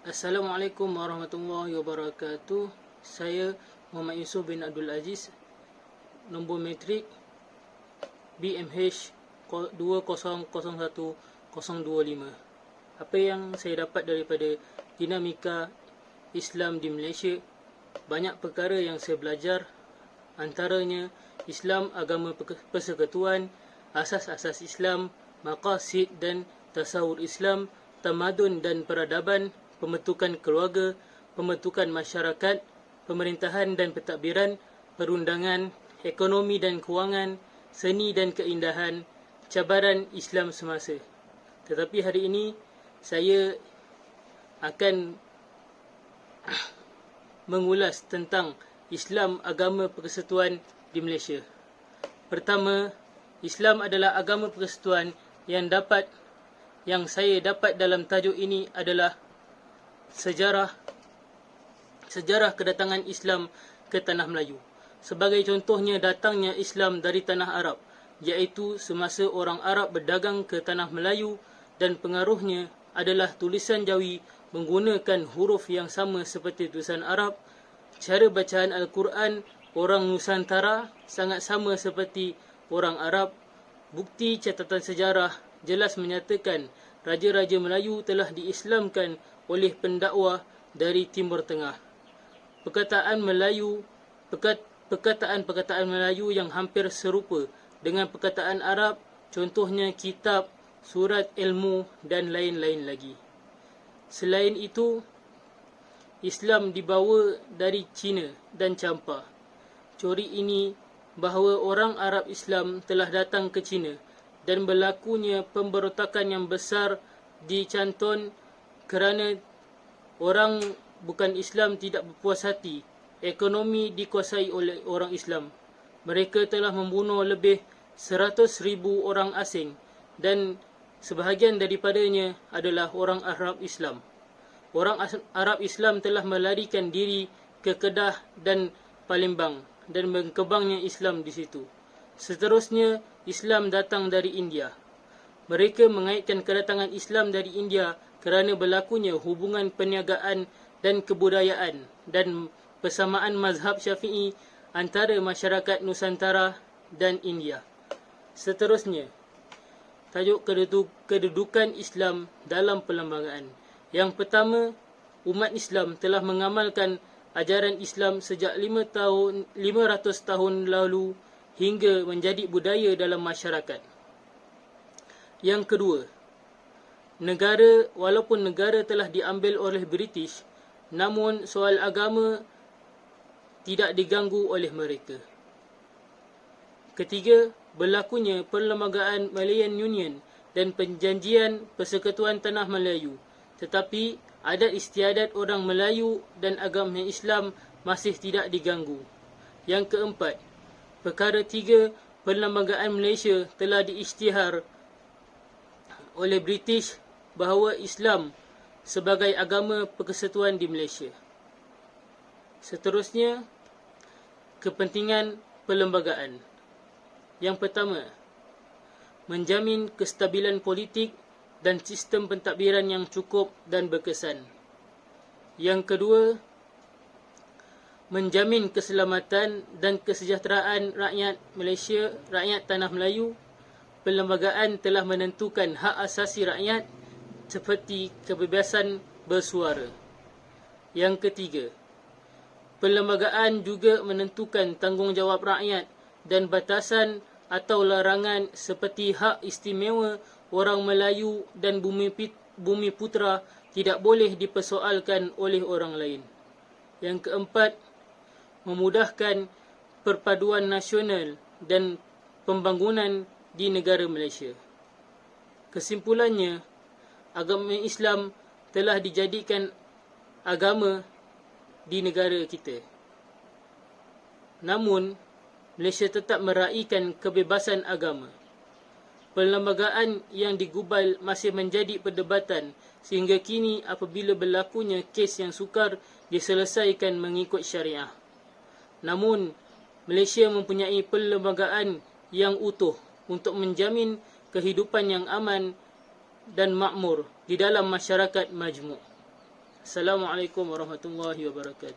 Assalamualaikum warahmatullahi wabarakatuh. Saya Muhammad Yusof bin Abdul Aziz, nombor metrik BMH 2001025. Apa yang saya dapat daripada dinamika Islam di Malaysia? Banyak perkara yang saya belajar, antaranya Islam agama persekutuan, asas-asas Islam, maqasid dan tasawur Islam, tamadun dan peradaban, pembentukan keluarga, pembentukan masyarakat, pemerintahan dan pentadbiran, perundangan, ekonomi dan kewangan, seni dan keindahan, cabaran Islam semasa. Tetapi hari ini saya akan mengulas tentang Islam agama persekutuan di Malaysia. Pertama, Islam adalah agama persekutuan yang saya dapat dalam tajuk ini adalah sejarah kedatangan Islam ke tanah Melayu. Sebagai contohnya datangnya Islam dari tanah Arab, iaitu semasa orang Arab berdagang ke tanah Melayu, dan pengaruhnya adalah tulisan Jawi menggunakan huruf yang sama seperti tulisan Arab. Cara bacaan Al-Quran orang Nusantara sangat sama seperti orang Arab. Bukti catatan sejarah jelas menyatakan Raja-Raja Melayu telah diislamkan oleh pendakwa dari Timur Tengah. Perkataan Melayu yang hampir serupa dengan perkataan Arab, contohnya kitab, surat ilmu dan lain-lain lagi. Selain itu, Islam dibawa dari Cina dan Campa. Teori ini bahawa orang Arab Islam telah datang ke Cina dan berlakunya pemberontakan yang besar di Canton kerana orang bukan Islam tidak berpuas hati. Ekonomi dikuasai oleh orang Islam. Mereka telah membunuh lebih 100,000 orang asing dan sebahagian daripadanya adalah orang Arab Islam. Orang Arab Islam telah melarikan diri ke Kedah dan Palembang dan berkembangnya Islam di situ. Seterusnya, Islam datang dari India. Mereka mengaitkan kedatangan Islam dari India kerana berlakunya hubungan perniagaan dan kebudayaan dan persamaan mazhab Syafi'i antara masyarakat Nusantara dan India. Seterusnya, tajuk kedudukan Islam dalam perlembagaan. Yang pertama, umat Islam telah mengamalkan ajaran Islam sejak 500 tahun lalu hingga menjadi budaya dalam masyarakat. Yang kedua, walaupun negara telah diambil oleh British, namun soal agama tidak diganggu oleh mereka. Ketiga, berlakunya perlembagaan Malayan Union dan perjanjian persekutuan tanah Melayu, tetapi adat istiadat orang Melayu dan agama Islam masih tidak diganggu. Yang keempat, perkara 3, perlembagaan Malaysia telah diisytihar oleh British bahawa Islam sebagai agama persekutuan di Malaysia. Seterusnya, kepentingan perlembagaan. Yang pertama, menjamin kestabilan politik dan sistem pentadbiran yang cukup dan berkesan. Yang kedua, menjamin keselamatan dan kesejahteraan rakyat Malaysia, rakyat tanah Melayu. Perlembagaan telah menentukan hak asasi rakyat seperti kebebasan bersuara. Yang ketiga, perlembagaan juga menentukan tanggungjawab rakyat dan batasan atau larangan seperti hak istimewa orang Melayu dan bumi putera tidak boleh dipersoalkan oleh orang lain. Yang keempat, memudahkan perpaduan nasional dan pembangunan di negara Malaysia. Kesimpulannya, agama Islam telah dijadikan agama di negara kita. Namun, Malaysia tetap meraihkan kebebasan agama. Perlembagaan yang digubal masih menjadi perdebatan sehingga kini apabila berlakunya kes yang sukar diselesaikan mengikut syariah. Namun, Malaysia mempunyai perlembagaan yang utuh untuk menjamin kehidupan yang aman dan makmur di dalam masyarakat majmuk. Assalamualaikum warahmatullahi wabarakatuh.